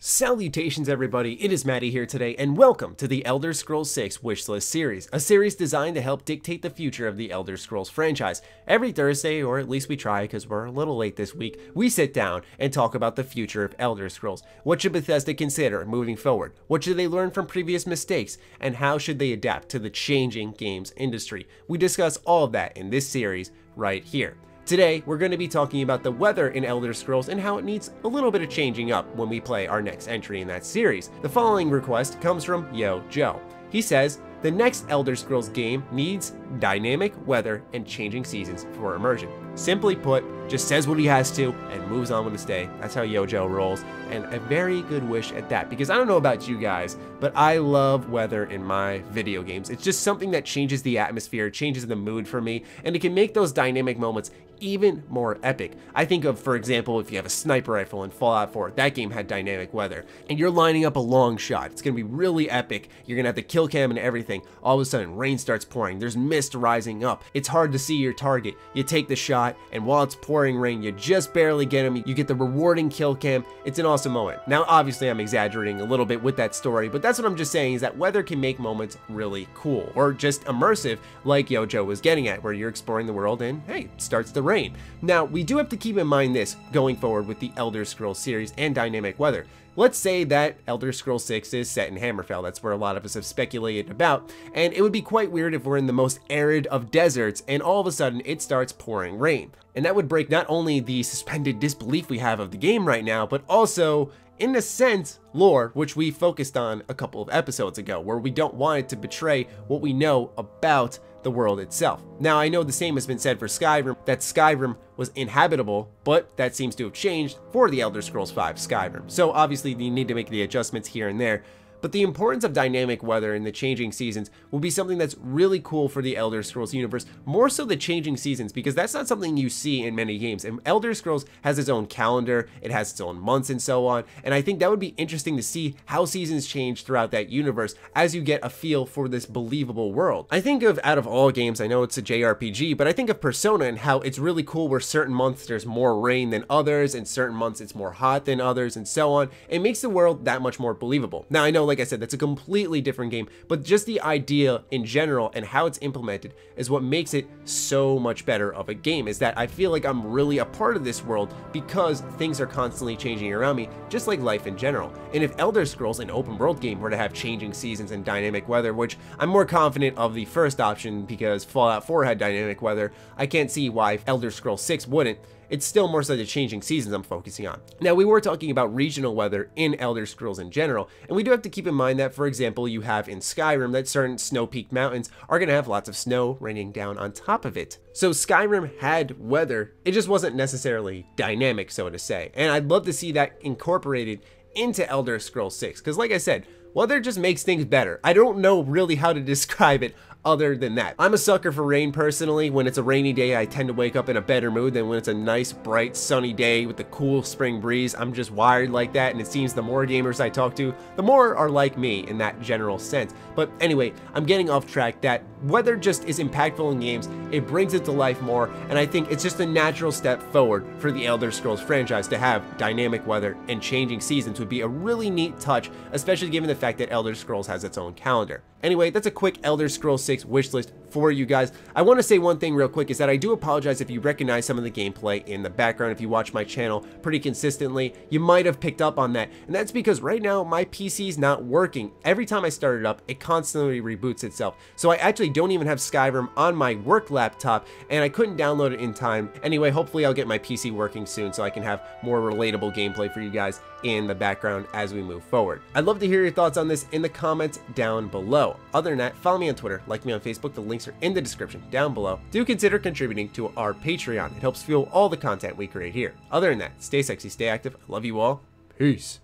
Salutations everybody, it is Matty here today, and welcome to the Elder Scrolls 6 Wishlist series, a series designed to help dictate the future of the Elder Scrolls franchise. Every Thursday, or at least we try because we're a little late this week, we sit down and talk about the future of Elder Scrolls. What should Bethesda consider moving forward? What should they learn from previous mistakes? And how should they adapt to the changing games industry? We discuss all of that in this series right here. Today, we're going to be talking about the weather in Elder Scrolls and how it needs a little bit of changing up when we play our next entry in that series. The following request comes from Yo Joe. He says, the next Elder Scrolls game needs dynamic weather and changing seasons for immersion. Simply put, just says what he has to and moves on with his day. That's how Yo Joe rolls, and a very good wish at that, because I don't know about you guys, but I love weather in my video games. It's just something that changes the atmosphere, changes the mood for me, and it can make those dynamic moments even more epic. I think of, for example, if you have a sniper rifle in Fallout 4, that game had dynamic weather, and you're lining up a long shot. It's gonna be really epic. You're gonna have the kill cam and everything. All of a sudden, rain starts pouring. There's mist rising up. It's hard to see your target. You take the shot, and while it's pouring rain, you just barely get him. You get the rewarding kill cam. It's an awesome moment. Now, obviously, I'm exaggerating a little bit with that story, but that's what I'm just saying is that weather can make moments really cool, or just immersive, like Yo Joe was getting at, where you're exploring the world and, hey, it starts to rain. Now, we do have to keep in mind this going forward with the Elder Scrolls series and dynamic weather. Let's say that Elder Scrolls 6 is set in Hammerfell. That's where a lot of us have speculated about, and it would be quite weird if we're in the most arid of deserts and all of a sudden it starts pouring rain. And that would break not only the suspended disbelief we have of the game right now, but also, in a sense, lore, which we focused on a couple of episodes ago, where we don't want it to betray what we know about the world itself. Now, I know the same has been said for Skyrim, that Skyrim was inhabitable, but that seems to have changed for the Elder Scrolls V Skyrim. So obviously you need to make the adjustments here and there. But the importance of dynamic weather and the changing seasons will be something that's really cool for the Elder Scrolls universe, more so the changing seasons, because that's not something you see in many games. And Elder Scrolls has its own calendar, it has its own months and so on, and I think that would be interesting to see how seasons change throughout that universe as you get a feel for this believable world. I think of, out of all games, I know it's a JRPG, but I think of Persona and how it's really cool where certain months there's more rain than others, and certain months it's more hot than others, and so on. It makes the world that much more believable. Now, I know, like I said, that's a completely different game, but just the idea in general and how it's implemented is what makes it so much better of a game, is that I feel like I'm really a part of this world because things are constantly changing around me, just like life in general. And if Elder Scrolls, an open world game, were to have changing seasons and dynamic weather, which I'm more confident of the first option because Fallout 4 had dynamic weather, I can't see why Elder Scrolls 6 wouldn't. It's still more so the changing seasons I'm focusing on. Now, we were talking about regional weather in Elder Scrolls in general, and we do have to keep in mind that, for example, you have in Skyrim that certain snow-peaked mountains are going to have lots of snow raining down on top of it. So Skyrim had weather, it just wasn't necessarily dynamic, so to say, and I'd love to see that incorporated into Elder Scrolls 6, because like I said, weather just makes things better. I don't know really how to describe it other than that. I'm a sucker for rain personally. When it's a rainy day, I tend to wake up in a better mood than when it's a nice, bright, sunny day with the cool spring breeze. I'm just wired like that, and it seems the more gamers I talk to, the more are like me in that general sense. But anyway, I'm getting off track. That weather just is impactful in games. It brings it to life more, and I think it's just a natural step forward for the Elder Scrolls franchise to have dynamic weather and changing seasons would be a really neat touch, especially given the fact that Elder Scrolls has its own calendar. Anyway, that's a quick Elder Scrolls 6 wish list for you guys. I want to say one thing real quick is that I do apologize if you recognize some of the gameplay in the background. If you watch my channel pretty consistently, you might have picked up on that, and that's because right now my PC's not working. Every time I start it up, it constantly reboots itself. So I actually don't even have Skyrim on my work laptop, and I couldn't download it in time. Anyway, hopefully I'll get my PC working soon so I can have more relatable gameplay for you guys in the background as we move forward. I'd love to hear your thoughts on this in the comments down below. Other than that, follow me on Twitter, like me on Facebook, the links are in the description down below. Do consider contributing to our Patreon. It helps fuel all the content we create here. Other than that, stay sexy, stay active. I love you all. Peace.